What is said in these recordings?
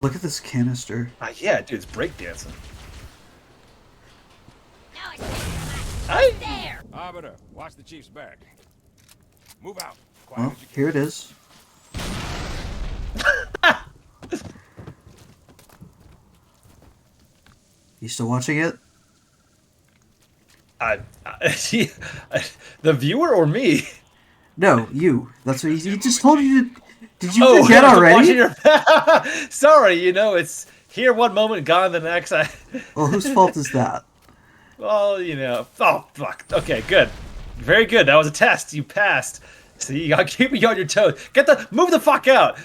Look at this canister. Yeah, dude, it's breakdancing. No, it's I there. Arbiter, watch the chief's back. Move out. Quiet Well, as you can. here it is. You still watching it? I, the viewer or me? No, you. That's what he just told you to... Did you Oh, forget already? watching your... Sorry, it's here one moment, gone the next. Well, whose fault is that? Well, oh fuck. Okay, good, very good. That was a test. You passed. See, you gotta keep me on your toes. Move the fuck out.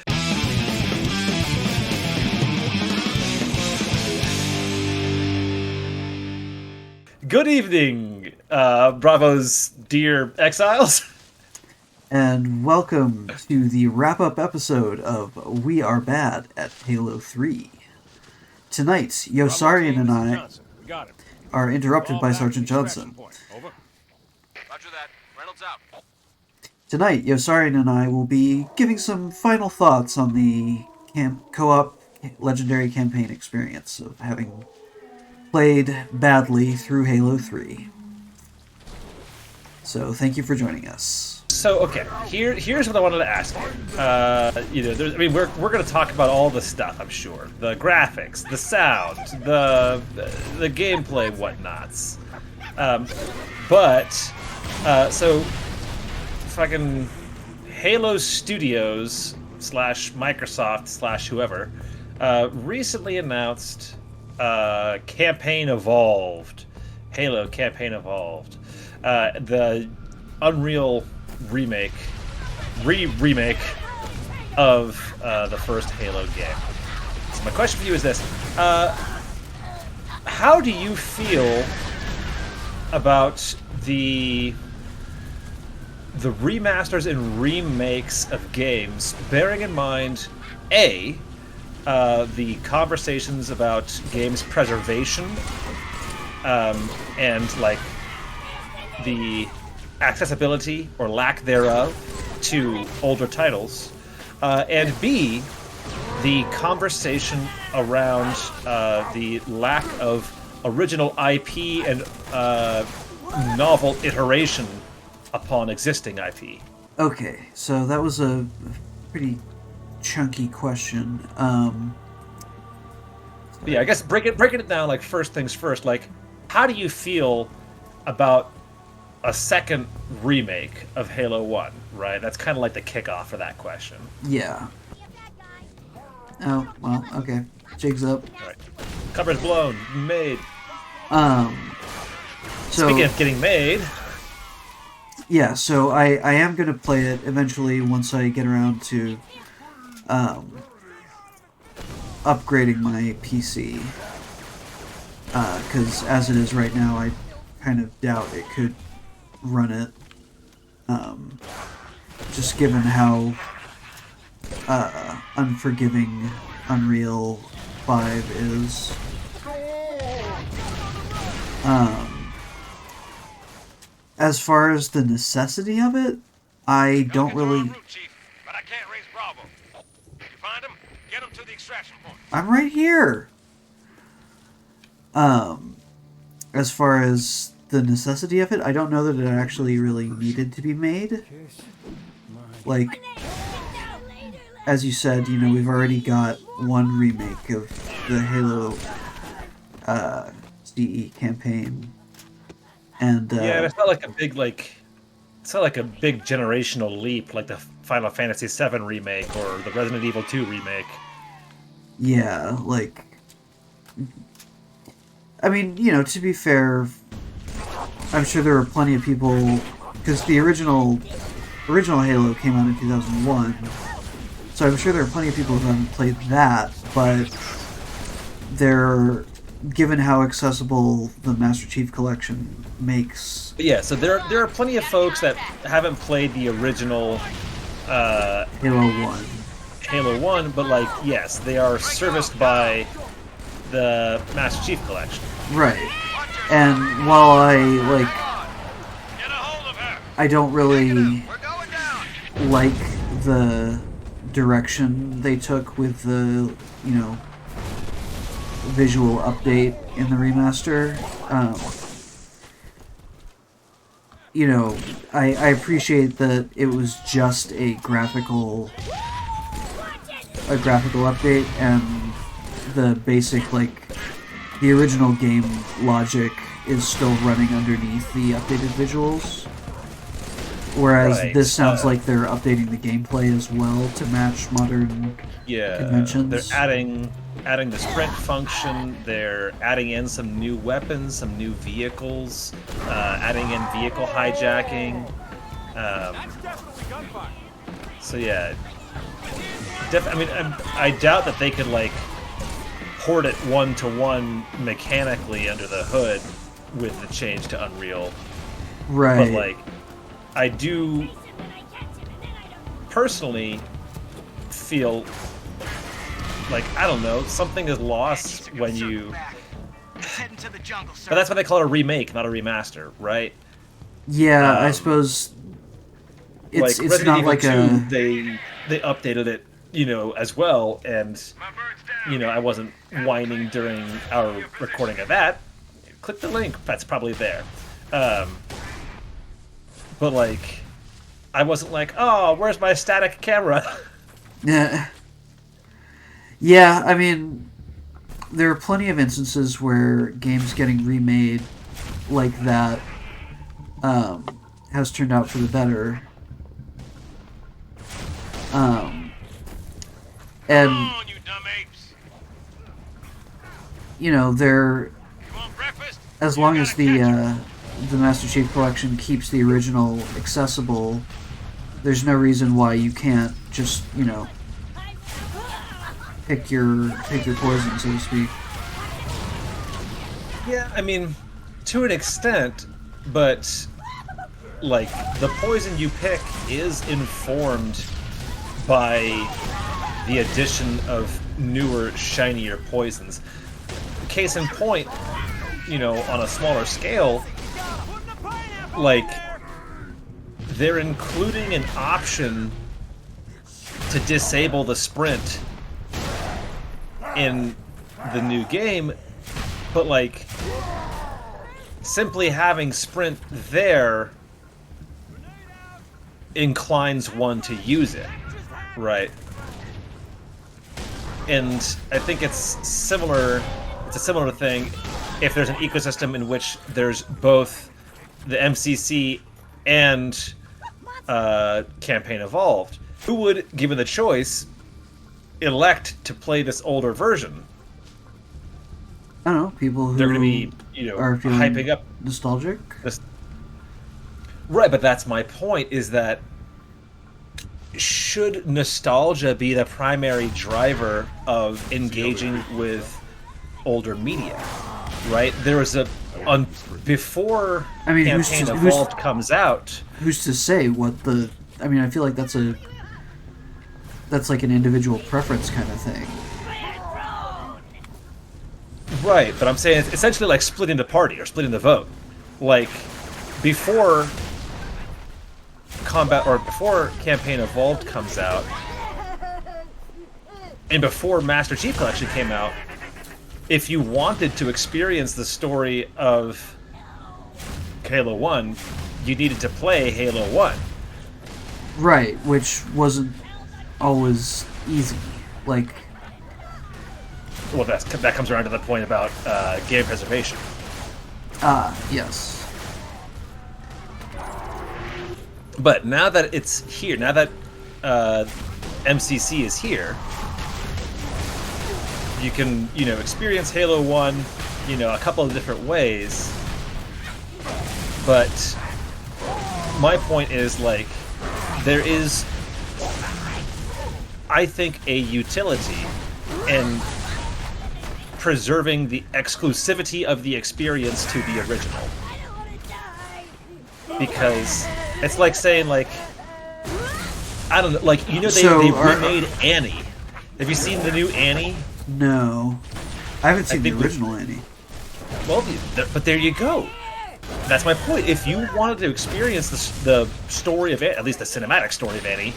Good evening, Bravo's dear Exiles. And welcome to the wrap-up episode of We Are Bad at Halo 3. Tonight, Yosarian and I are interrupted by Sergeant Johnson. Over. Roger that. Reynolds out. Tonight, Yosarian and I will be giving some final thoughts on the co-op legendary campaign experience of having played badly through Halo 3. So, thank you for joining us. So, okay, here's what I wanted to ask you. We're going to talk about all the stuff, I'm sure. The graphics, the sound, the gameplay, whatnots. So, fucking Halo Studios / Microsoft / whoever recently announced Campaign Evolved. Halo Campaign Evolved. The Unreal remake of the first Halo game. So my question for you is this: how do you feel about the remasters and remakes of games, bearing in mind the conversations about games preservation, and like the accessibility or lack thereof to older titles, and B, the conversation around the lack of original IP and novel iteration upon existing IP. Okay, so that was a pretty chunky question. Yeah, I guess breaking it down, like, first things first, like, how do you feel about a second remake of Halo 1, right? That's kind of like the kickoff for that question. Yeah. Oh, well, okay. Jig's up. All right. Cover's blown. Made. So, speaking of getting made... Yeah, so I am going to play it eventually once I get around to upgrading my PC. Because as it is right now, I kind of doubt it could run it. Just given how unforgiving Unreal 5 is. As far as the necessity of it, I don't really... But I can't raise Bravo. You find him? Get him to the extraction point. I'm right here! As far as the necessity of it, I don't know that it actually really needed to be made. Like, as you said, we've already got one remake of the Halo CE campaign. And yeah, it's not like a big generational leap like the Final Fantasy VII remake or the Resident Evil 2 remake. Yeah, like, I mean, to be fair, I'm sure there were plenty of people, because the original Halo came out in 2001, so I'm sure there are plenty of people who haven't played that, but given how accessible the Master Chief Collection makes... But yeah, so there are plenty of folks that haven't played the original Halo 1, but, like, yes, they are serviced by the Master Chief Collection. Right. And while I don't really like the direction they took with the visual update in the remaster. I appreciate that it was just a graphical update, and the basic, like, the original game logic is still running underneath the updated visuals. Whereas Right, this sounds like they're updating the gameplay as well to match modern conventions. They're adding the sprint function. They're adding in some new weapons, some new vehicles, adding in vehicle hijacking. So yeah, I doubt that they could like port it 1-to-1 mechanically under the hood with the change to Unreal. Right. But like, I do personally feel like, I don't know, something is lost when you... But that's why they call it a remake, not a remaster, right? Yeah, I suppose it's Resident not Evil like 2, a... they updated it, as well, and I wasn't whining during our recording of that. Click the link, that's probably there. But like, I wasn't like, oh, where's my static camera? Yeah. Yeah, I mean, there are plenty of instances where games getting remade like that has turned out for the better. And on, you dumb apes. they're, You want breakfast? as long as the Master Chief Collection keeps the original accessible, there's no reason why you can't just, pick your poison, so to speak. Yeah, I mean, to an extent, but like, the poison you pick is informed by the addition of newer, shinier poisons. Case in point, on a smaller scale, like, they're including an option to disable the sprint in the new game, but like, simply having sprint there inclines one to use it, right? And I think it's a similar thing if there's an ecosystem in which there's both the MCC and Campaign Evolved. Who would, given the choice, elect to play this older version? I don't know, people who They're going to be, are feeling hyping up nostalgic. this. Right, but that's my point, is that should nostalgia be the primary driver of engaging with older media? Right? There was before Campaign Evolved comes out. Who's to say what the... I mean, I feel like that's like an individual preference kind of thing. Right, but I'm saying it's essentially like splitting the party or splitting the vote. Like, before before Campaign Evolved comes out, and before Master Chief Collection came out, if you wanted to experience the story of Halo 1, you needed to play Halo 1. Right, which wasn't always easy. Like... Well, that comes around to the point about game preservation. Yes. But now that it's here, now that MCC is here, you can, experience Halo 1, a couple of different ways. But my point is, like, there is, I think, a utility in preserving the exclusivity of the experience to the original. Because it's like saying, like, I don't know, like, they remade Annie. Have you seen the new Annie? No. I haven't seen the original Annie. Well, but there you go. That's my point. If you wanted to experience the story of Annie, at least the cinematic story of Annie,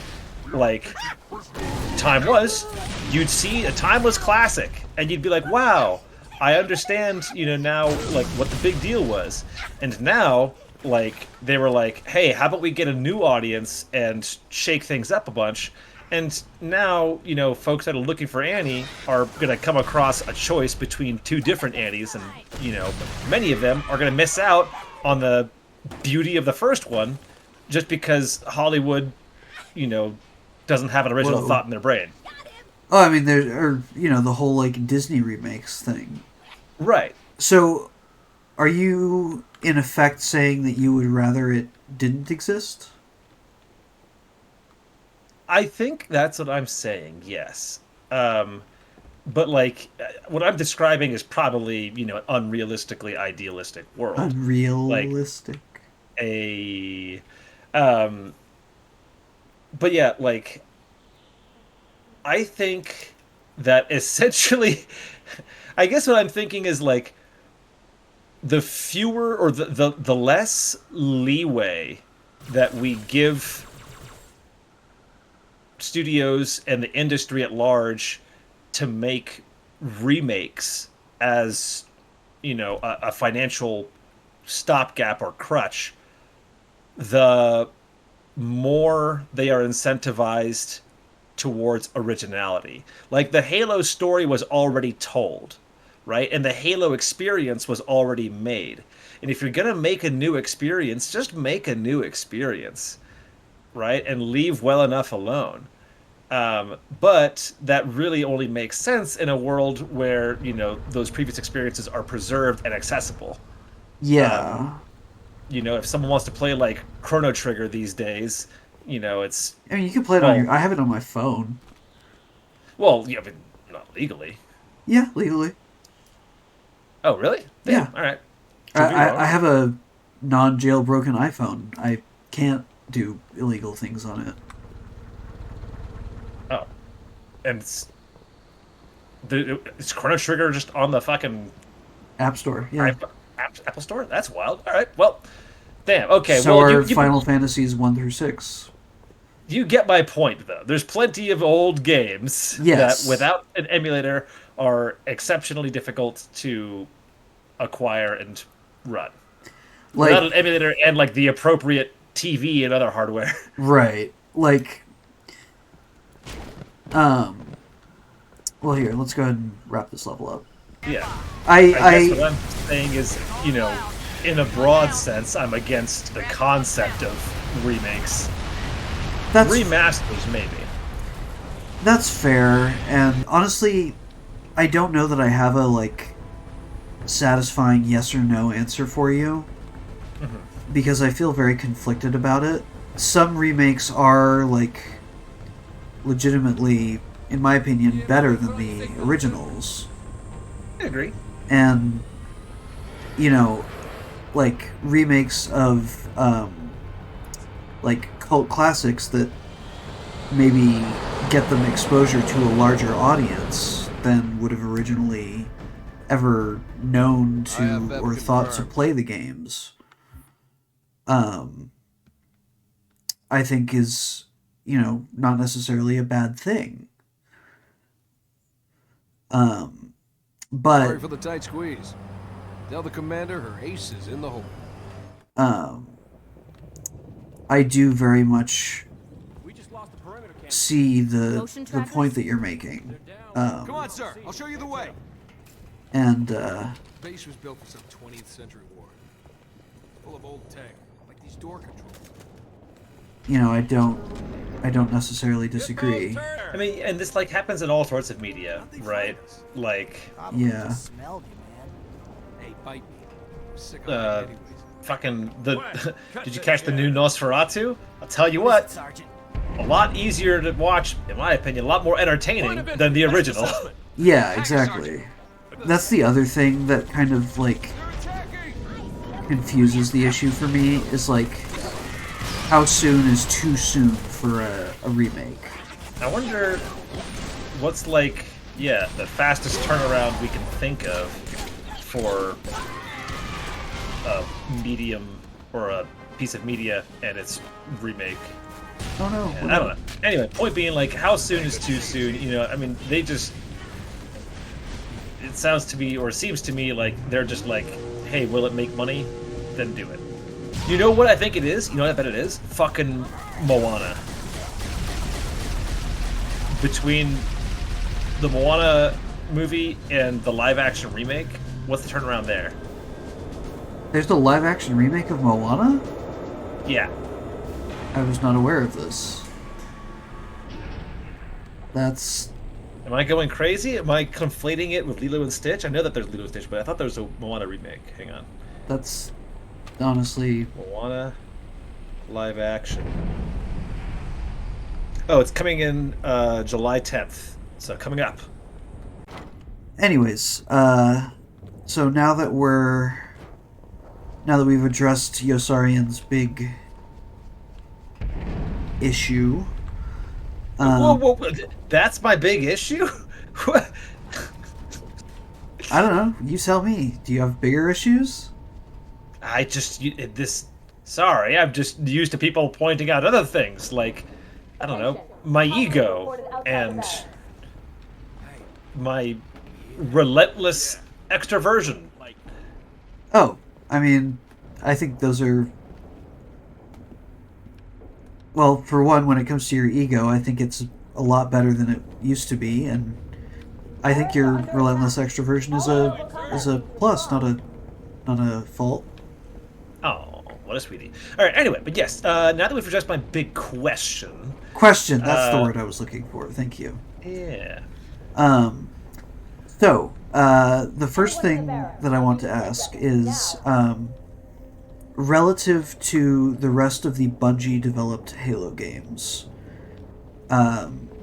like, time was, you'd see a timeless classic, and you'd be like, wow, I understand, now, like, what the big deal was. And now, like, they were like, hey, how about we get a new audience and shake things up a bunch? And now, folks that are looking for Annie are going to come across a choice between two different Annies, and, many of them are going to miss out on the beauty of the first one just because Hollywood, doesn't have an original thought in their brain. Oh, I mean, the whole, like, Disney remakes thing. Right. So, are you, in effect, saying that you would rather it didn't exist? I think that's what I'm saying, yes. But, like, what I'm describing is probably, an unrealistically idealistic world. Unrealistic. Like, but yeah, like, I think that essentially, I guess what I'm thinking is, like, the fewer or the less leeway that we give studios and the industry at large to make remakes as, a financial stopgap or crutch, the more they are incentivized towards originality. Like, the Halo story was already told, right? And the Halo experience was already made. And if you're going to make a new experience, just make a new experience, right? And leave well enough alone. But that really only makes sense in a world where, those previous experiences are preserved and accessible. Yeah. If someone wants to play, like, Chrono Trigger these days, it's... I mean, you can play it on your... I have it on my phone. Well, yeah, but not legally. Yeah, legally. Oh, really? Damn. Yeah. All right. I have a non-jailbroken iPhone. I can't do illegal things on it. Oh. And it's Chrono Trigger just on the fucking... App Store, yeah. Apple Store? That's wild. All right, well... Damn, okay. So well, are Final Fantasies 1 through 6. You get my point, though. There's plenty of old games Yes. that, without an emulator, are exceptionally difficult to acquire and run. Like, Without an emulator and, like, the appropriate TV and other hardware. Right. Like, well, here, let's go ahead and wrap this level up. Yeah. I guess what I'm saying is, in a broad sense, I'm against the concept of remakes. That's Remasters, maybe. That's fair, and honestly, I don't know that I have a, like, satisfying yes or no answer for you, because I feel very conflicted about it. Some remakes are, like, legitimately, in my opinion, better than the originals. I agree. And, like, remakes of, like, cult classics that maybe get them exposure to a larger audience than would have originally ever known to or thought to play the games. I think is, not necessarily a bad thing. But sorry for the tight squeeze. Tell the commander her ace is in the hole. I do very much We just lost the perimeter camp. see the point that you're making. Come on, sir. I'll show you the way. And Base was built for some 20th century war. Full of old tech, like these door controls. I don't necessarily disagree. I mean, and this, like, happens in all sorts of media, right? Like, Yeah. Smelled you, man. Hey, bite me. I'm sick of it anyways. fucking the. Did you catch the new Nosferatu? I'll tell you what, Sergeant. a lot easier to watch, in my opinion, a lot more entertaining than the original. Yeah, exactly. That's the other thing that kind of, like, confuses the issue for me, is, like, how soon is too soon for a remake? I wonder what's, like, yeah, the fastest turnaround we can think of for a medium or a piece of media and its remake. Oh no. Yeah, I don't know. Anyway, point being, like, how soon is too soon? You know, I mean, they just. It sounds to me, or seems to me, like they're just like, hey, will it make money? Then do it. You know what I think it is? You know what I bet it is? Fucking Moana. Between the Moana movie and the live-action remake, what's the turnaround there? There's a live-action remake of Moana? Yeah. I was not aware of this. That's... Am I going crazy? Am I conflating it with Lilo and Stitch? I know that there's Lilo and Stitch, but I thought there was a Moana remake. Hang on. That's... honestly... Moana live action. Oh, it's coming in July 10th. So coming up. Anyways, so now that we've addressed Yosarian's big issue... whoa, that's my big issue? I don't know. You tell me. Do you have bigger issues? Sorry, I'm just used to people pointing out other things, like, I don't know, my ego and my relentless extroversion. Oh, I mean, I think those are... Well, for one, when it comes to your ego, I think it's a lot better than it used to be, and I think your relentless extroversion is a plus, not a fault. Oh, what a sweetie. All right, anyway, but yes, now that we've addressed my big question... Question, that's the word I was looking for. Thank you. Yeah. So, the first thing that I want to ask is, relative to the rest of the Bungie-developed Halo games,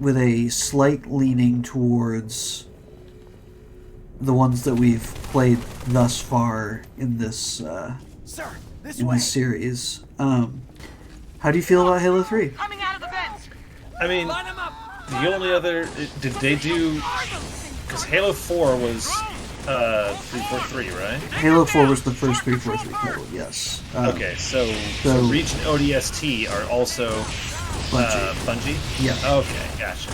with a slight leaning towards the ones that we've played thus far in this this series, how do you feel about Halo 3? Coming out of the vents! I mean, the only other... Did they do... Because Halo 4 was 343, right? Halo 4 was the first 343 title, yes. Okay, so Reach and ODST are also Bungie? Yeah. Okay, gotcha.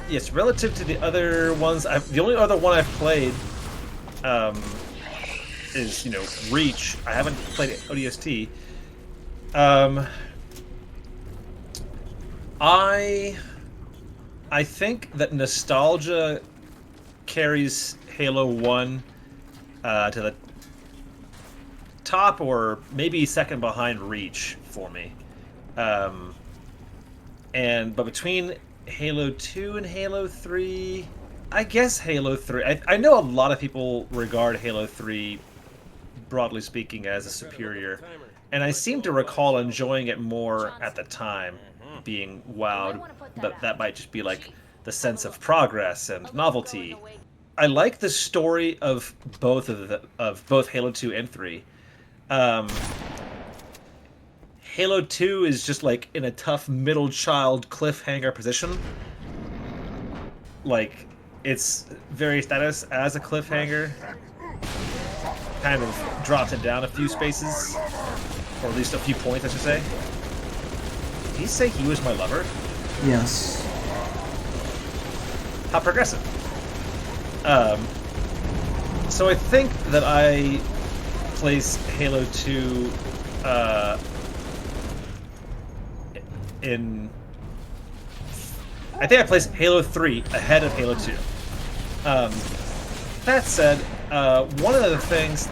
Yes, relative to the other ones, the only other one I've played is, Reach. I haven't played ODST. I think that nostalgia carries Halo 1 to the top, or maybe second behind Reach for me. But between Halo 2 and Halo 3, I guess Halo 3... I know a lot of people regard Halo 3, broadly speaking, as a superior, and I seem to recall enjoying it more at the time, being wowed, but that might just be like the sense of progress and novelty. I like the story of both Halo 2 and 3. Halo 2 is just like in a tough middle child cliffhanger position. Like, it's very status as a cliffhanger. Kind of drops it down a few spaces, or at least a few points, I should say. Did he say he was my lover? Yes. How progressive. So I think that I place Halo 2 I think I placed Halo 3 ahead of Halo 2. That said, one of the things,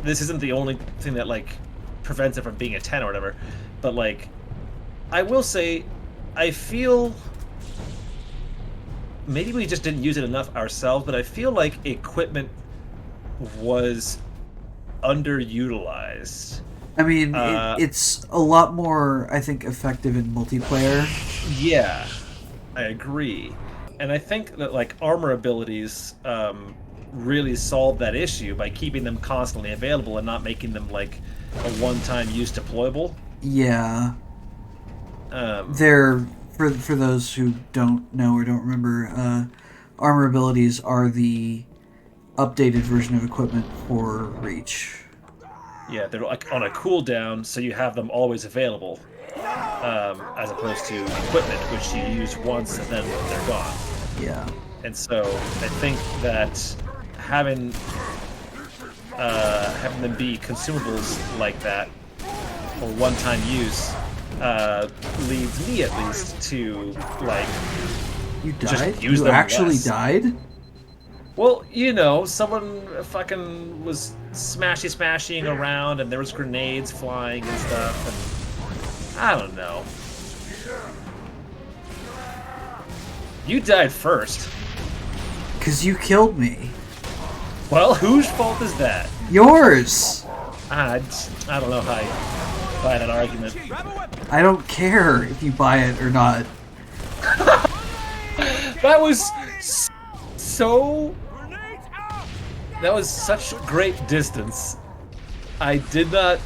this isn't the only thing that, like, prevents it from being a 10 or whatever, but, like, I will say, I feel... Maybe we just didn't use it enough ourselves, but I feel like equipment was underutilized. I mean, it's a lot more, I think, effective in multiplayer. Yeah, I agree. And I think that, like, armor abilities really solve that issue by keeping them constantly available and not making them, like, a one-time use deployable. Yeah. They're, for those who don't know or don't remember, armor abilities are the updated version of equipment for Reach. Yeah, they're like on a cooldown, so you have them always available. as opposed to equipment, which you use once and then they're gone. Yeah. And so I think that having them be consumables like that for one-time use leads me at least to like You just died? use You them actually less. died? Well, someone fucking was smashing around, and there was grenades flying and stuff, and I don't know. You died first. 'Cause you killed me. Well, whose fault is that? Yours! I don't know how I buy that argument. I don't care if you buy it or not. That was so... That was such great distance. I did not...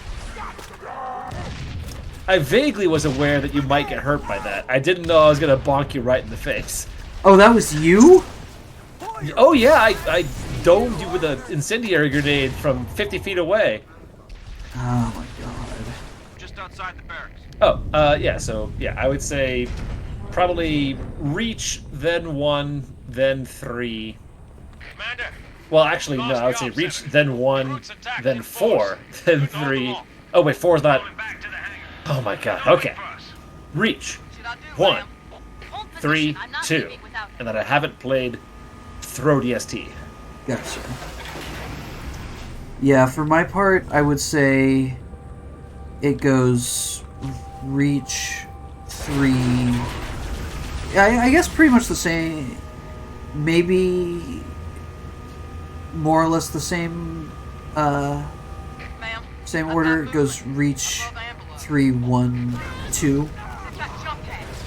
I vaguely was aware that you might get hurt by that. I didn't know I was going to bonk you right in the face. Oh, that was you? Oh yeah, I domed you with an incendiary grenade from 50 feet away. Oh my god. Just outside the barracks. Oh, yeah, so, yeah, I would say probably Reach, then 1, then 3. Commander. Well, actually, no, I would say Reach, then 1, then 4, then 3. Oh, wait, 4 is not... Going back to the hangar. Oh my god, okay. Reach, 1, 3, 2, and then I haven't played Throw DST. Gotcha. Yeah, for my part, I would say it goes Reach, 3... Yeah, I guess pretty much the same. Maybe more or less the same same order. It goes Reach, 3, 1, 2. I've got jump heads.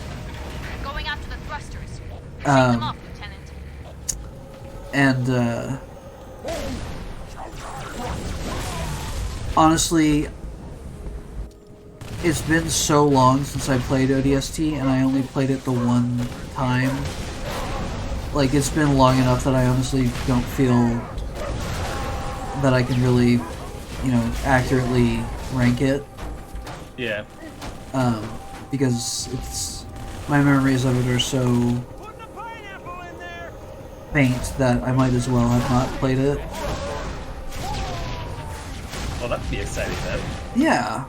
Going after the thrusters. Take them off, Lieutenant. And honestly, it's been so long since I played ODST, and I only played it the one time. Like, it's been long enough that I honestly don't feel that I can really, accurately rank it. Yeah. Because it's... my memories of it are so faint that I might as well have not played it. Well, that'd be exciting then. Yeah.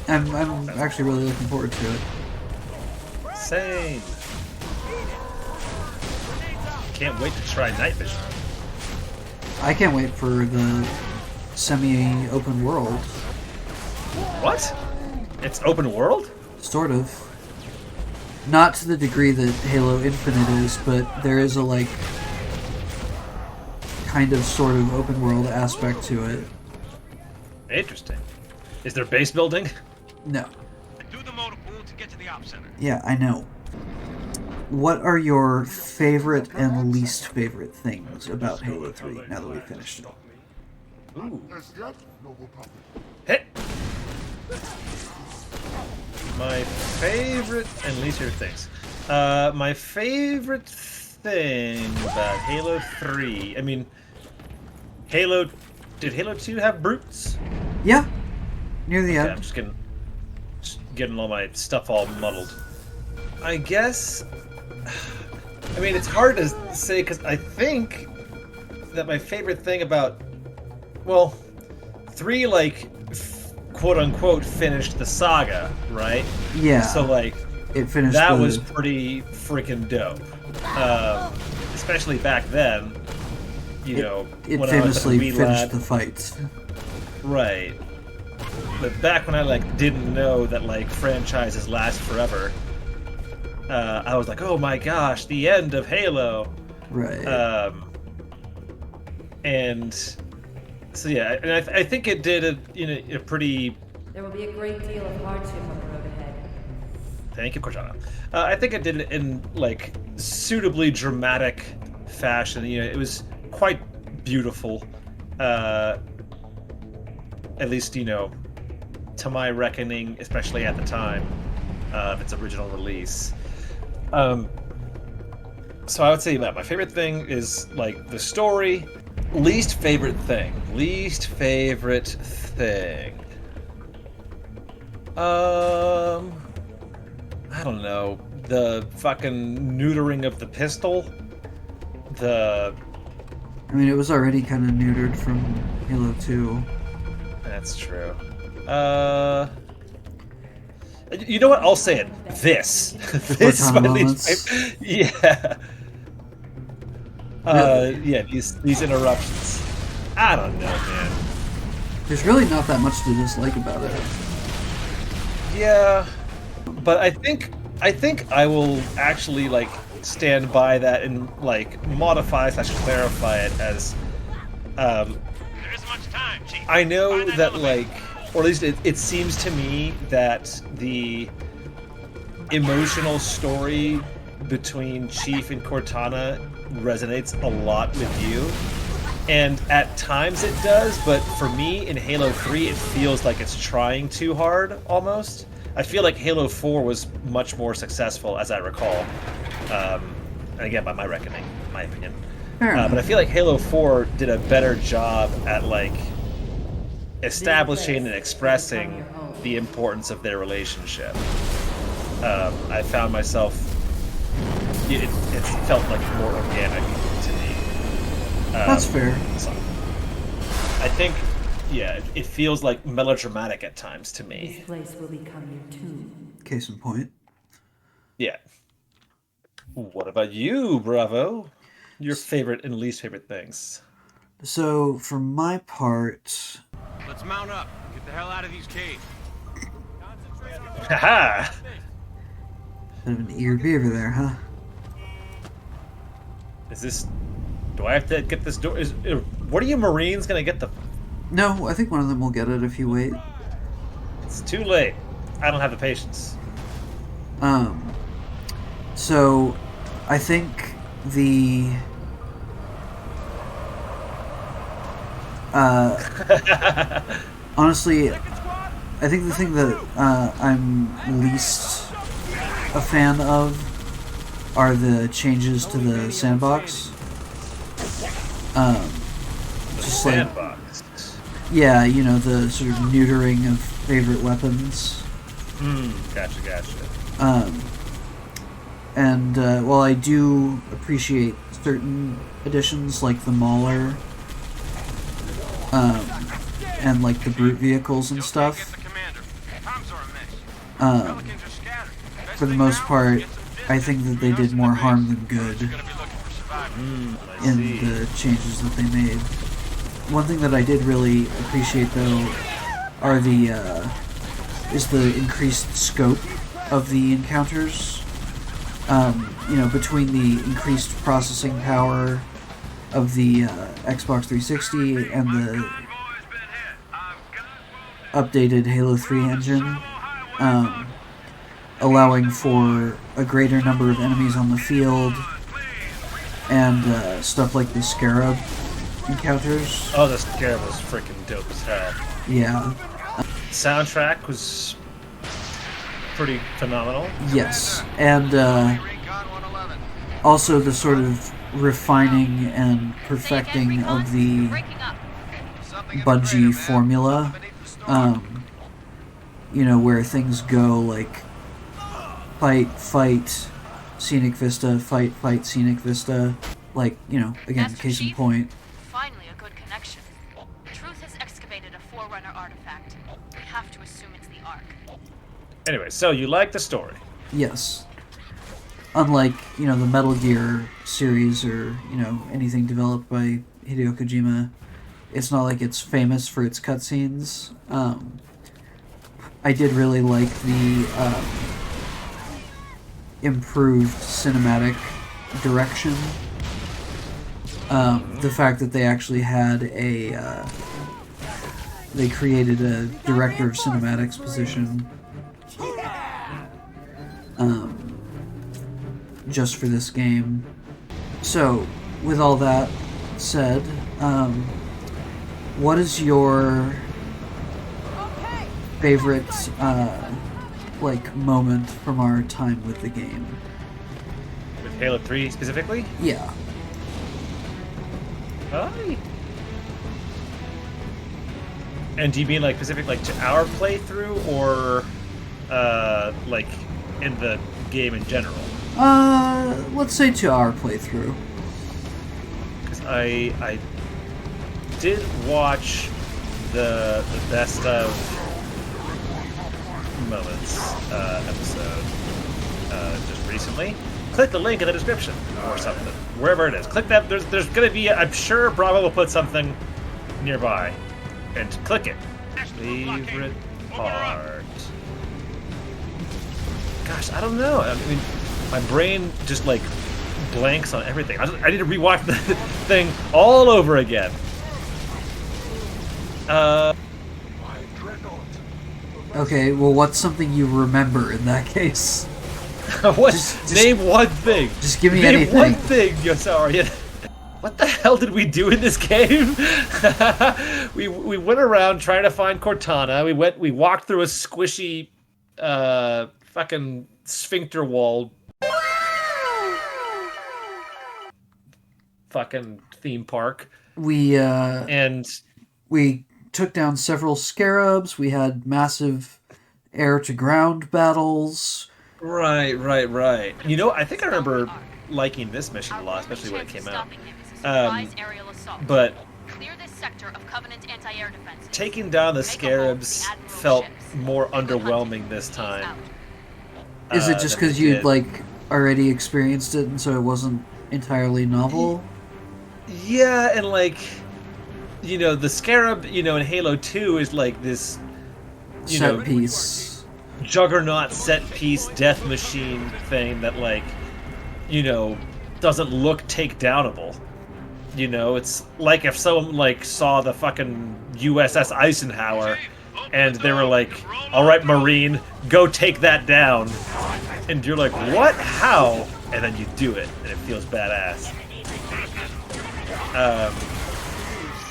I'm actually really looking forward to it. Same. Can't wait to try night vision. I can't wait for the semi-open world. What? It's open world? Sort of. Not to the degree that Halo Infinite is, but there is a, like, kind of sort of open world aspect to it. Interesting. Is there base building? No. Do the motor pool to get to the op center. Yeah, I know. What are your favorite and least favorite things about Halo 3 now that we finished it? Ooh. Hey! My favorite and least favorite things. My favorite thing about Halo 3... I mean, did Halo 2 have brutes? Yeah. Near the Yeah, end. I'm just getting all my stuff all muddled. I guess... I mean, it's hard to say, because I think that my favorite thing about... Well, 3, like, quote-unquote, finished the saga, right? Yeah. So, like, It finished that the... was pretty freaking dope. Especially back then, It when I was a famously wee finished lad. the fights. Right. But back when I, like, didn't know that, like, franchises last forever, I was like, oh my gosh, the end of Halo. Right. And so, yeah, and I think it did a pretty... There will be a great deal of hardship on the road ahead. Thank you, Cortana. I think it did it in, like, suitably dramatic fashion. It was quite beautiful. At least, to my reckoning, especially at the time of its original release. So I would say that my favorite thing is, like, the story. Least favorite thing. I don't know. The fucking neutering of the pistol. The I mean, it was already kind of neutered from Halo 2. That's true. You know what? I'll say it. This. This is my Cortana least moments. favorite. Yeah. Really? Yeah, these interruptions. I don't know, man. There's really not that much to dislike about it. Yeah, but I think I will actually like stand by that and like modify / clarify it as There isn't much time, Chief. I know Find that that elevator. like, or at least it seems to me that the emotional story between Chief and Cortana resonates a lot with you. And at times it does, but for me in Halo 3 it feels like it's trying too hard almost. I feel like Halo 4 was much more successful, as I recall. And again, by my reckoning, my opinion. Fair enough. But I feel like Halo 4 did a better job at like establishing and expressing the importance of their relationship. I found myself, it felt like more organic to me. That's fair. So, I think, yeah, it feels like melodramatic at times to me. This place will become your tomb. Case in point. Yeah. What about you, Bravo? Your favorite and least favorite things? So, for my part, Let's mount up. Get the hell out of these caves. Haha! bit of an ear beaver there, huh? Is this... Do I have to get this door? What are you Marines gonna get the... No, I think one of them will get it if you wait. It's too late. I don't have the patience. So, I think the... honestly, I think the thing that I'm least a fan of are the changes to the sandbox. Just like, Sandbox. yeah, you know, the sort of neutering of favorite weapons. Gotcha. And while I do appreciate certain additions like the Mauler, and like the brute vehicles and Get stuff, the commander. Comms are a mess. um, Pelicans are scattered. Best for the thing most now, part, get some I think that they did more harm than good Gonna be looking for survivors. I in see. the changes that they made. One thing that I did really appreciate though are is the increased scope of the encounters. You know, between the increased processing power of the Xbox 360 and the updated Halo 3 engine, allowing for a greater number of enemies on the field, and stuff like the Scarab encounters. Oh, the Scarab was freaking dope as hell. Yeah, Soundtrack was pretty phenomenal. yes, and Recon 111. also the sort of refining and perfecting of the Breaking up. Something in the Bungie crater, man. formula. Beneath the storm. You know, where things go like fight, scenic vista, fight, scenic vista. Like, you know, again, Master case in Chief? point. Finally, a good connection. Truth has excavated a Forerunner artifact. We have to assume it's the Ark. Anyway, so you like the story. Yes. Unlike, you know, the Metal Gear series or, you know, anything developed by Hideo Kojima, it's not like it's famous for its cutscenes. I did really like the improved cinematic direction. The fact that they actually had they created a director of cinematics position just for this game. So, with all that said, what is your favorite like moment from our time with the game? With Halo 3 specifically? Yeah. Oh. And do you mean like specific like to our playthrough or like in the game in general? Let's say to our playthrough. Because I did watch the best of moments episode just recently. Click the link in the description or something, wherever it is. Click that. There's gonna be. I'm sure Bravo will put something nearby, and click it. Favorite part. Gosh, I don't know. I mean, my brain just like blanks on everything. I need to rewatch the thing all over again. Okay, well, what's something you remember in that case? What? Name one thing. Just give me Name anything. one thing, Yosarian. What the hell did we do in this game? we went around trying to find Cortana. We walked through a squishy fucking sphincter wall. Fucking theme park. We And took down several scarabs. We had massive air-to-ground battles. Right. You know, I think I remember liking this mission a lot, especially when it came out. But clear this sector of Covenant anti-air defenses. taking down the scarabs felt more underwhelming this time. Is it just than because it you'd did. like already experienced it, and so it wasn't entirely novel? Yeah, and like, you know, the scarab, you know, in Halo 2 is like this, you Set know, piece. juggernaut set piece death machine thing that, like, you know, doesn't look takedownable. You know, it's like if someone like saw the fucking USS Eisenhower and they were like, all right, Marine, go take that down. And you're like, what? How? And then you do it, and it feels badass.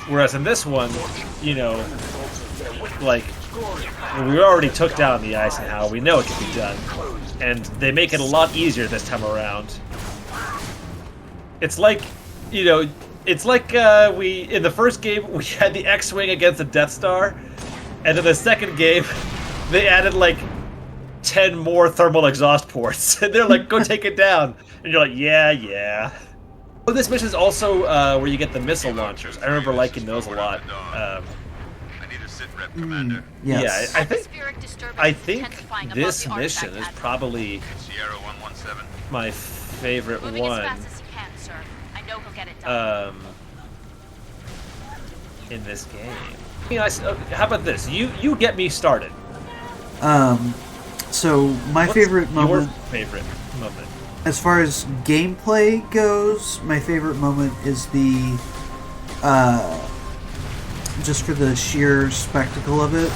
Whereas in this one, you know, like, we already took down the Eisenhower. We know it can be done. And they make it a lot easier this time around. It's like, you know, it's like we, in the first game, we had the X-Wing against the Death Star. And in the second game, they added like 10 more thermal exhaust ports. And they're like, go take it down. And you're like, yeah. Oh, this mission is also where you get the missile launchers. I remember liking those a lot. I need a sit rep, Commander. Yes. Yeah, I Atmospheric disturbance I think intensifying above this the mission artifact is at- probably Sierra 117. my favorite Moving as one fast as you can, sir. I know he'll get it done. in this game. You know, how about this? You get me started. So my What's favorite your moment, favorite moment? as far as gameplay goes, my favorite moment is the, just for the sheer spectacle of it,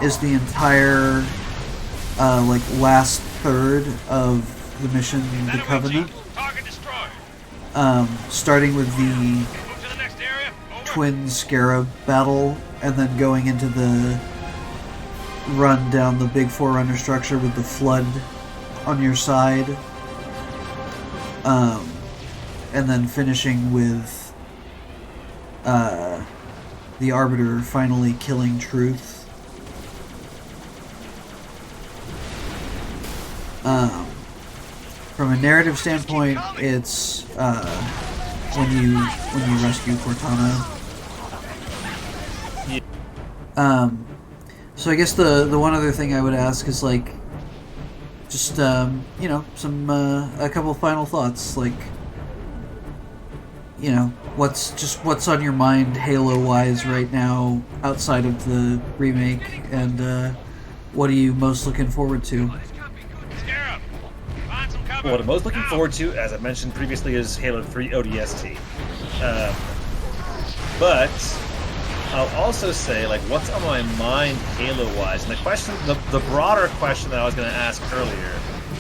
is the entire, like, last third of the mission, The Covenant. Target destroyed. Starting with the Move to the next area. Over. twin scarab battle, and then going into the run down the big Forerunner structure with the flood on your side, and then finishing with the Arbiter finally killing Truth. From a narrative standpoint, it's when you rescue Cortana. So I guess the one other thing I would ask is, like, just you know, some a couple final thoughts, like, you know, what's on your mind Halo wise right now outside of the remake, and what are you most looking forward to? Scarab, find some cover. What I'm most looking forward to, as I mentioned previously, is Halo 3 ODST. But I'll also say, like, what's on my mind Halo-wise? And the question, the broader question that I was going to ask earlier,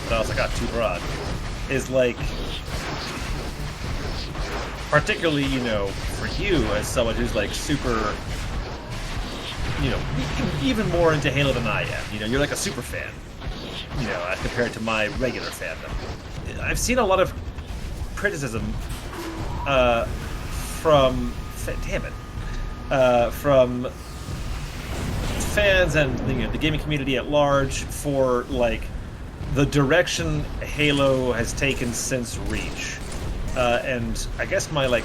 but I was like, too broad, is like, particularly, you know, for you as someone who's like super, you know, even more into Halo than I am. You know, you're like a super fan, you know, as compared to my regular fandom. I've seen a lot of criticism from, damn it, from fans and the gaming community at large for like the direction Halo has taken since Reach. And I guess my like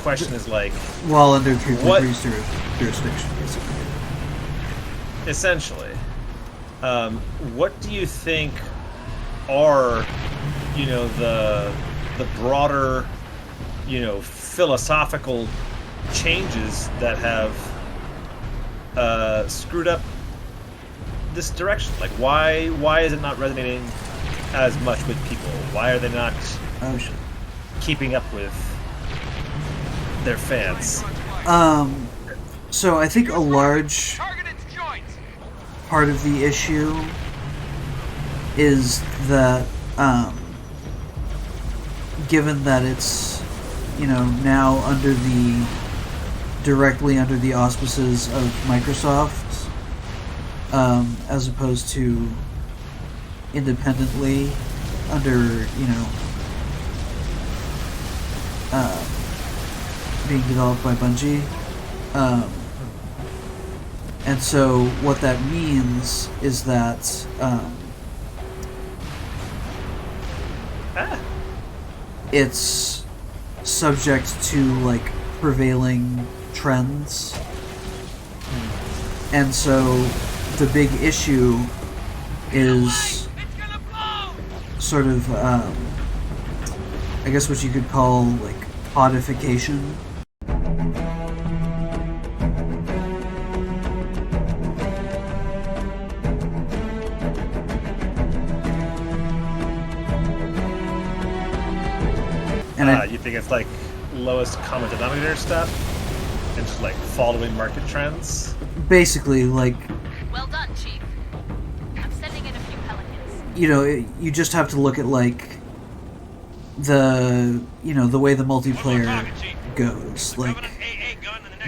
question is like, while under 3.3 jurisdiction, basically. Essentially, what do you think are the broader philosophical changes that have screwed up this direction? Like, why is it not resonating as much with people? Why are they not keeping up with their fans? So I think a large part of the issue is that given that it's now directly under the auspices of Microsoft, as opposed to independently under being developed by Bungie. And so what that means is that it's subject to like prevailing trends. And so the big issue is sort of I guess what you could call like codification. And you think it's like lowest common denominator stuff and just like following market trends? Basically, like, Well done, Chief. I'm sending in a few pelicans. you just have to look at like the way the multiplayer goes, like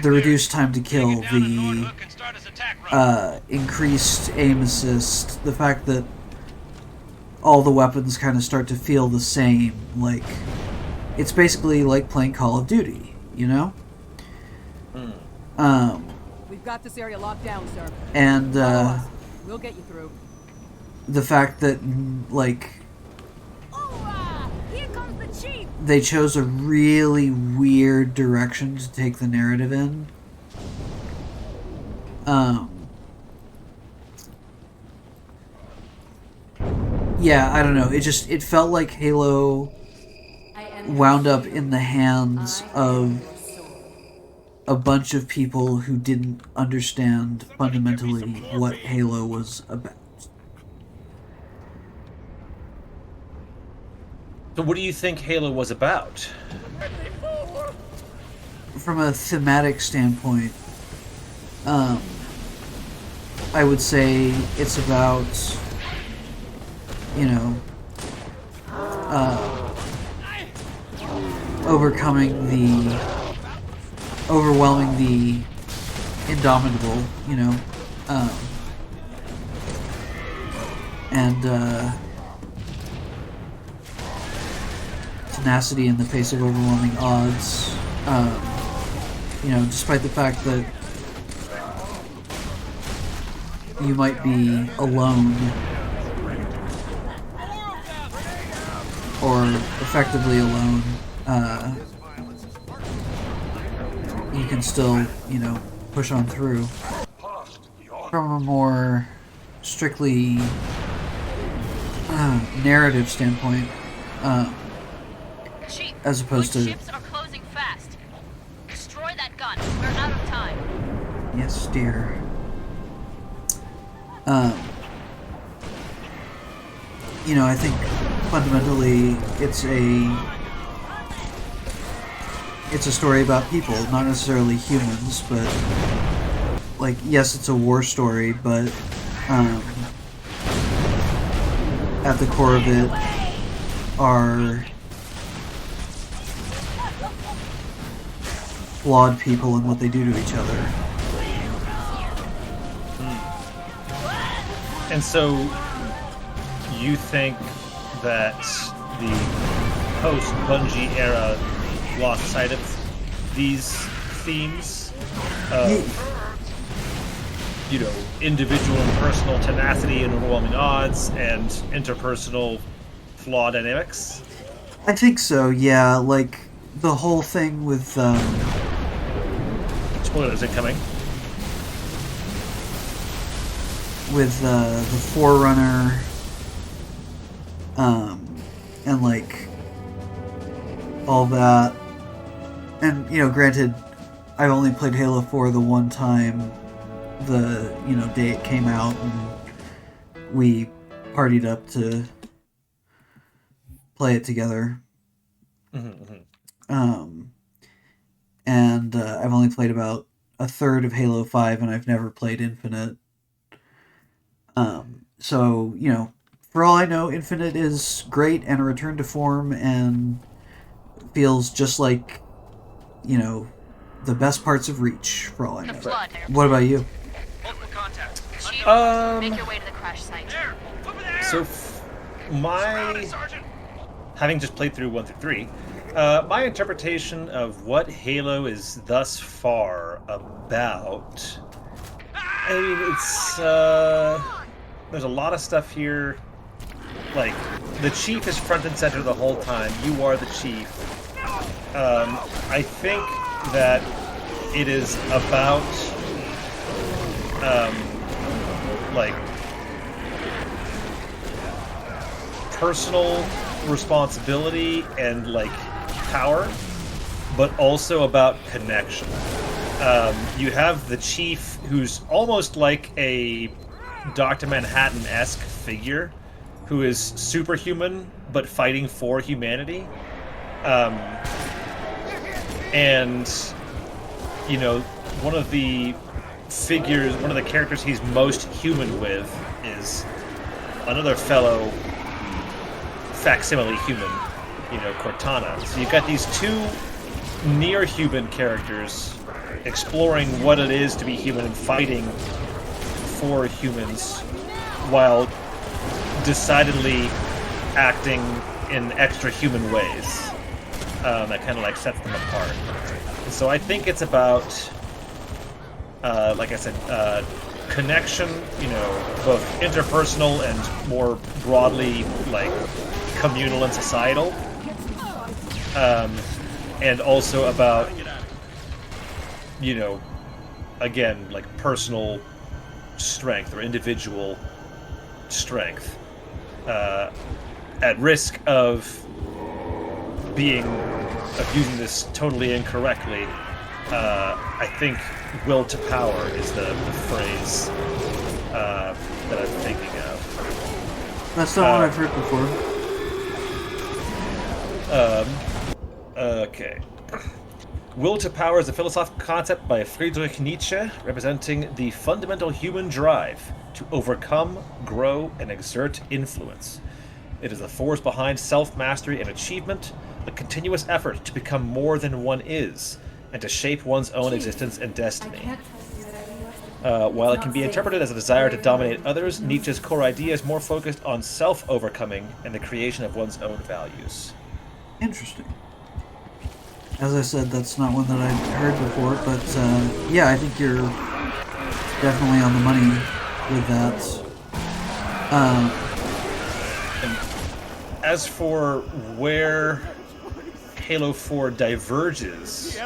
the reduced time to kill, the increased aim assist, the fact that all the weapons kind of start to feel the same. Like, it's basically like playing Call of Duty, We've got this area locked down, sir. And We'll get you through. the fact that like Here comes the Chief. they chose a really weird direction to take the narrative in. Yeah, I don't know. It felt like Halo wound up in the hands of a bunch of people who didn't understand fundamentally what Halo was about. So what do you think Halo was about? From a thematic standpoint, I would say it's about, overwhelming the indomitable, and tenacity in the face of overwhelming odds. Despite the fact that you might be alone, or effectively alone, you can still, push on through. From a more strictly narrative standpoint, Chief, as opposed good to... ships are closing fast. Destroy that gun. We're out of time. Yes, dear. I think fundamentally it's a story about people, not necessarily humans, but like, yes, it's a war story, but at the core of it are flawed people and what they do to each other. And so you think that the post-Bungie era lost sight of these themes of you know, individual and personal tenacity and overwhelming odds, and interpersonal flaw dynamics. I think so, yeah. Like, the whole thing with, Spoilers incoming. with, the Forerunner, and, like, all that. And, you know, granted, I've only played Halo 4 the one time, the, you know, day it came out, and we partied up to play it together. And I've only played about a third of Halo 5, and I've never played Infinite. So, you know, for all I know, Infinite is great and a return to form and feels just like, you know, the best parts of Reach, for all I know. The flood. What about you? Multiple contact. Chief, Um, make your way to the crash site. There! Over there! So, my... Surrounded, Sergeant! having just played through 1 through 3, my interpretation of what Halo is thus far about... I mean, it's, there's a lot of stuff here. Like, the Chief is front and center the whole time. You are the Chief. I think that it is about, like, personal responsibility and, like, power, but also about connection. You have the Chief, who's almost like a Dr. Manhattan-esque figure, who is superhuman, but fighting for humanity. And, you know, one of the characters he's most human with is another fellow facsimile human, you know, Cortana. So you've got these two near-human characters exploring what it is to be human and fighting for humans while decidedly acting in extra human ways. That kind of like sets them apart. And so I think it's about, like I said, connection, you know, both interpersonal and more broadly, like, communal and societal. And also about, you know, again, like personal strength or individual strength. At risk of using this totally incorrectly, I think will to power is the phrase that I'm thinking of. That's not what I've heard before. Okay. Will to power is a philosophical concept by Friedrich Nietzsche, representing the fundamental human drive to overcome, grow, and exert influence. It is the force behind self-mastery and achievement, a continuous effort to become more than one is, and to shape one's own existence and destiny. While it can be interpreted as a desire to dominate others, Nietzsche's core idea is more focused on self-overcoming and the creation of one's own values. Interesting. As I said, that's not one that I'd heard before, but yeah, I think you're definitely on the money with that. And as for where Halo 4 diverges,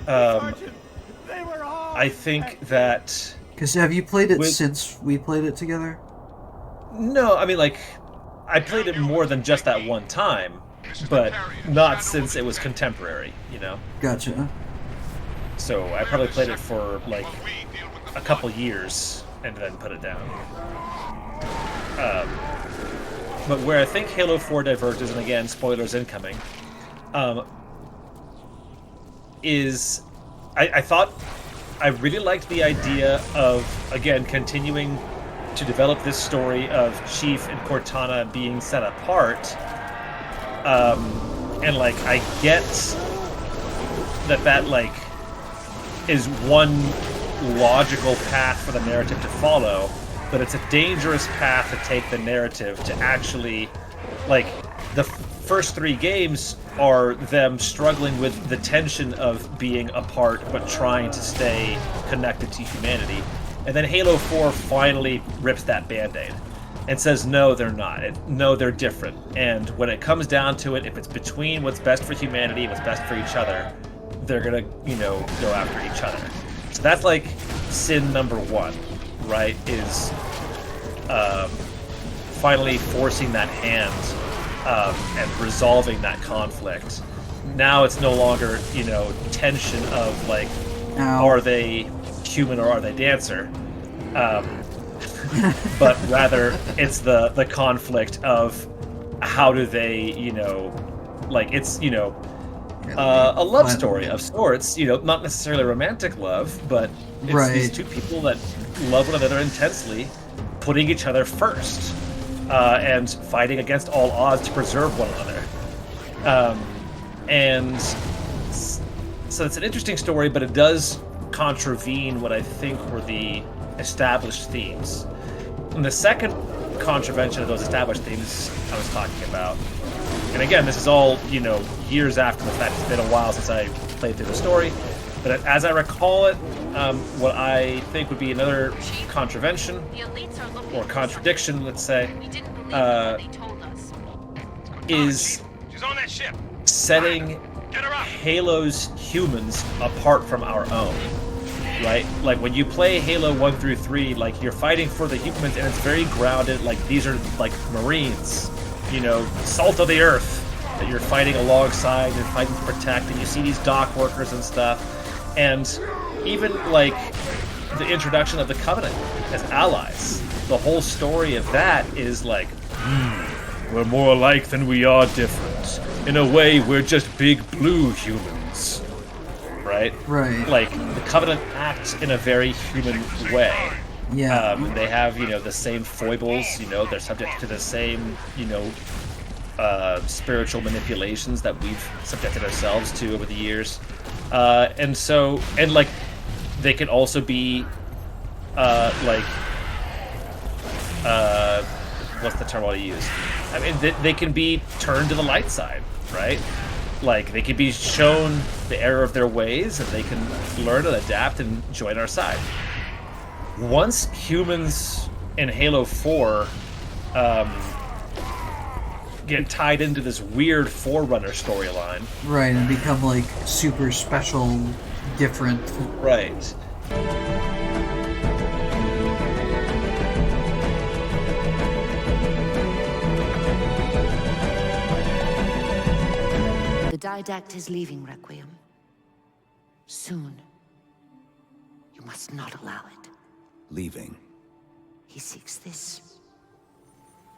I think that... Because have you played it since we played it together? No, I mean, like, I played it more than just that one time, but not since it was contemporary, you know? Gotcha. So I probably played it for, like, a couple years and then put it down. But where I think Halo 4 diverges, and again, spoilers incoming, is I thought I really liked the idea of, again, continuing to develop this story of Chief and Cortana being set apart. And, like, I get that, like, is one logical path for the narrative to follow, but it's a dangerous path to take the narrative to actually, like, the first 3 games are them struggling with the tension of being apart but trying to stay connected to humanity. And then Halo 4 finally rips that Band-Aid and says, no, they're not. No, they're different. And when it comes down to it, if it's between what's best for humanity and what's best for each other, they're gonna, go after each other. So that's like sin number one, right? Is finally forcing that hand and resolving that conflict. Now it's no longer, tension of like, are they human or are they dancer? But rather it's the conflict of how do they, it's, a love story of sorts, not necessarily romantic love, but it's these two people that love one another intensely, putting each other first, and fighting against all odds to preserve one another. And so it's an interesting story, but it does contravene what I think were the established themes. And the second contravention of those established themes I was talking about, and again, this is all, years after the fact. It's been a while since I played through the story, but as I recall it, what I think would be another contravention, or contradiction, let's say, is She's on that ship. setting Halo's humans apart from our own. Right? Like, when you play Halo 1 through 3, like, you're fighting for the humans, and it's very grounded. Like, these are, like, Marines, salt of the earth that you're fighting alongside and fighting to protect, and you see these dock workers and stuff. And even, like, the introduction of the Covenant as allies. The whole story of that is, like, we're more alike than we are different. In a way, we're just big blue humans. Right? Like, the Covenant acts in a very human way. Yeah. They have, the same foibles, they're subject to the same, spiritual manipulations that we've subjected ourselves to over the years. And they can also be, what's the term I want to use? I mean, they can be turned to the light side, right? Like, they can be shown the error of their ways, and they can learn and adapt and join our side. Once humans in Halo 4 get tied into this weird Forerunner storyline. Right, and become, like, super special, different. Right. The Didact is leaving, Requiem. Soon. You must not allow it. Leaving? He seeks this.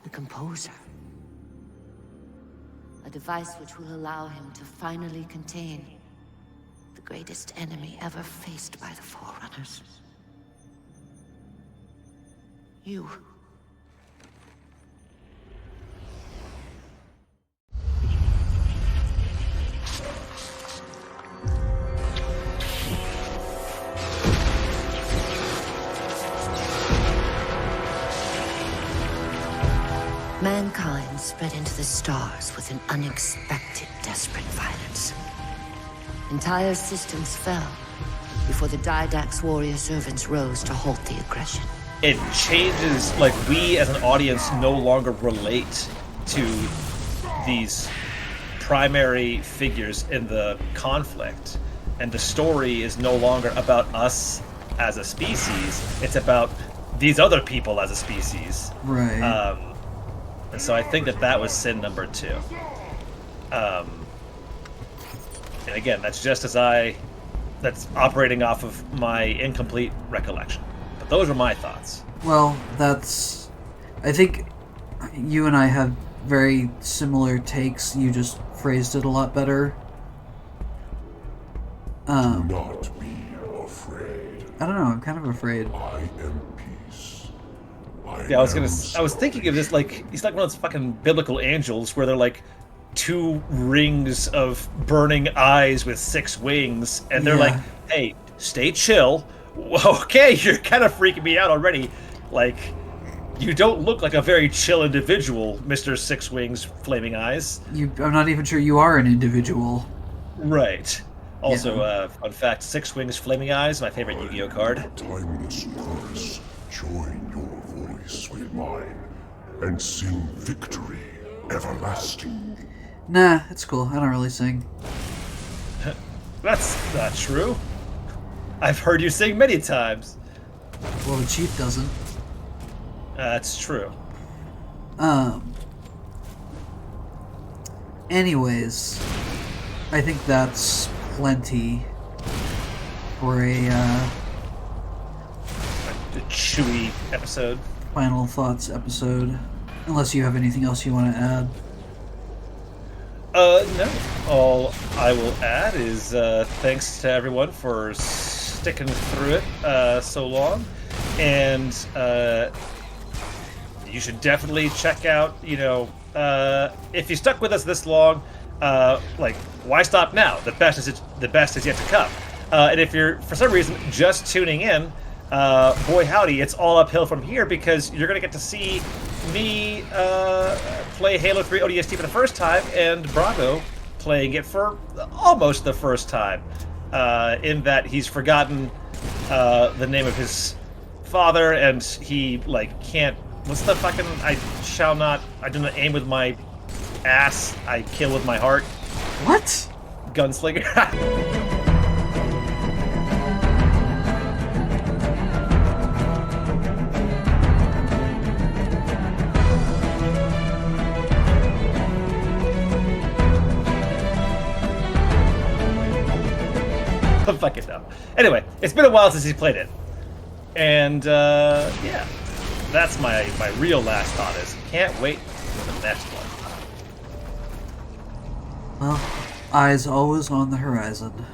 The Composer. A device which will allow him to finally contain the greatest enemy ever faced by the Forerunners. You. Mankind spread into the stars with an unexpected, desperate violence. Entire systems fell before the Didact's warrior servants rose to halt the aggression. It changes, like, we as an audience no longer relate to these primary figures in the conflict. And the story is no longer about us as a species, it's about these other people as a species. Right. And so I think that was sin number 2. And again, that's that's operating off of my incomplete recollection. But those are my thoughts. Well, I think you and I have very similar takes. You just phrased it a lot better. Do not be afraid. I don't know, I'm kind of afraid. I am peace. Yeah, I was thinking of this, like, he's like one of those fucking biblical angels where they're like 2 rings of burning eyes with 6 wings, and they're like, hey, stay chill. Okay, you're kind of freaking me out already. Like, you don't look like a very chill individual, Mr. 6 Wings Flaming Eyes. I'm not even sure you are an individual. Right. Also, fun fact: Six Wings Flaming Eyes, my favorite Yu-Gi-Oh card. Timeless chorus, join your voice with mine, and sing victory everlasting. Nah, it's cool. I don't really sing. That's not true. I've heard you sing many times. Well, the Chief doesn't. That's true. Anyways, I think that's plenty for a Chewy episode. final thoughts episode. Unless you have anything else you want to add. No. All I will add is thanks to everyone for sticking through it so long, and you should definitely check out. If you stuck with us this long, why stop now? The best is yet to come. And if you're for some reason just tuning in, boy howdy, it's all uphill from here because you're gonna get to see me play Halo 3 ODST for the first time and Brago playing it for almost the first time. In that he's forgotten the name of his father and he can't. What's the fucking? I do not aim with my ass. I kill with my heart. What? Gunslinger. I'm fucking dumb. Anyway, it's been a while since he played it, and yeah. That's my real last thought is can't wait for the next one. Well, eyes always on the horizon.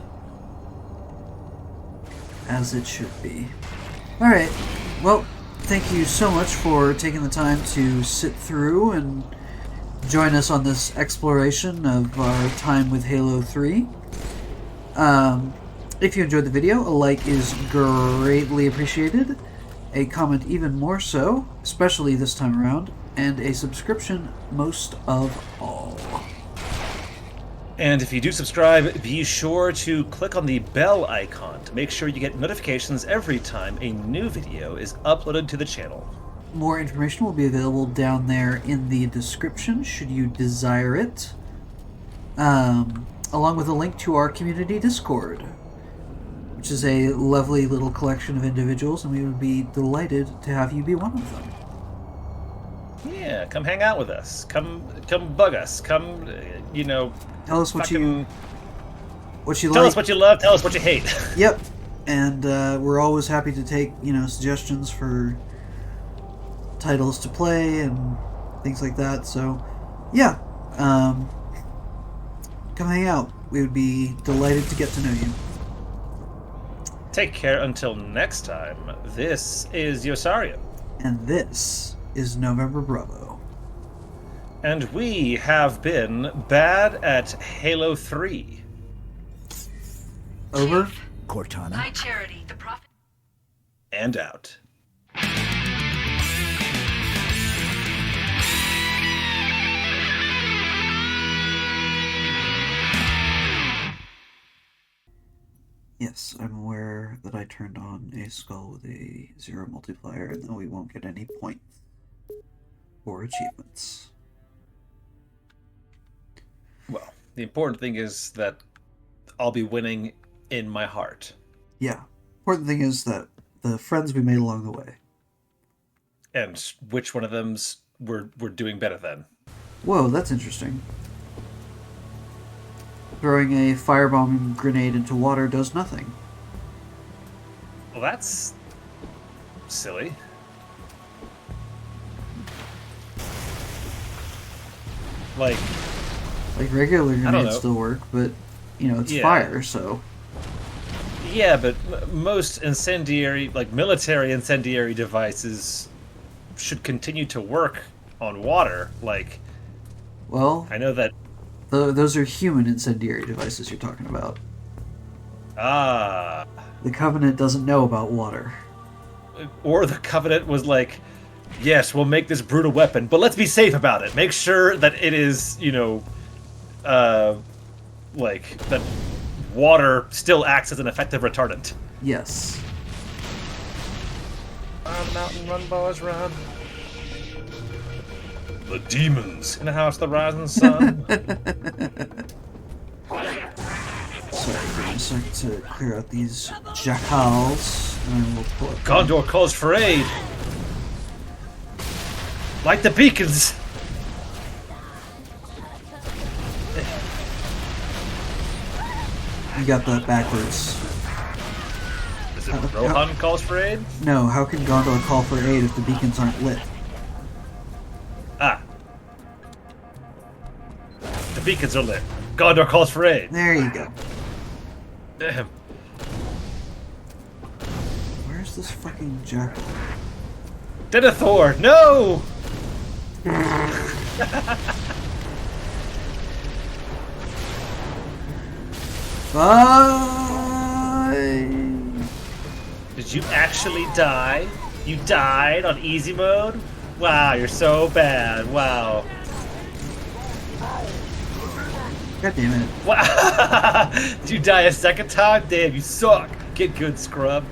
As it should be. Alright, well, thank you so much for taking the time to sit through and join us on this exploration of our time with Halo 3. If you enjoyed the video, a like is greatly appreciated. A comment even more so, especially this time around, and a subscription most of all. And if you do subscribe, be sure to click on the bell icon to make sure you get notifications every time a new video is uploaded to the channel. More information will be available down there in the description, should you desire it, along with a link to our community Discord, which is a lovely little collection of individuals, and we would be delighted to have you be one of them. Yeah, come hang out with us. Come bug us. Come, tell us what you like. Tell us what you love. Tell us what you hate. Yep, and we're always happy to take suggestions for titles to play and things like that. So, yeah, come hang out. We would be delighted to get to know you. Take care until next time. This is Yosarian. And this is November Bravo. And we have been bad at Halo 3. Over. Cortana. High Charity, the prophet. And out. Yes, I'm aware that I turned on a skull with a 0 multiplier, and then we won't get any points or achievements. Well, the important thing is that I'll be winning in my heart. Yeah. Important thing is that the friends we made along the way. And which one of them's we're doing better than. Whoa, that's interesting. Throwing a firebomb grenade into water does nothing. Well, that's silly. Like regular I don't grenades know. still work, but it's Yeah. fire, so Yeah, but most incendiary, military incendiary devices should continue to work on water. well, I know that. those are human incendiary devices you're talking about. Ah. The Covenant doesn't know about water. Or the Covenant was like, yes, we'll make this brutal weapon, but let's be safe about it. Make sure that it is, that water still acts as an effective retardant. Yes. On the mountain, run, boys, run. The demons in the house, the rising sun. Sorry, give me a sec to clear out these jackals, and then we'll pull it. Gondor calls for aid. Like the beacons. You got that backwards. Is it Rohan calls for aid? No, how can Gondor call for aid if the beacons aren't lit? Ah. The beacons are lit. Gondor calls for aid. There you go. Ahem. Where's this fucking jackal? Denethor, no! Bye! Did you actually die? You died on easy mode? Wow, you're so bad. Wow. God damn it. Wow. Did you die a second time? Damn, you suck. Get good, scrub.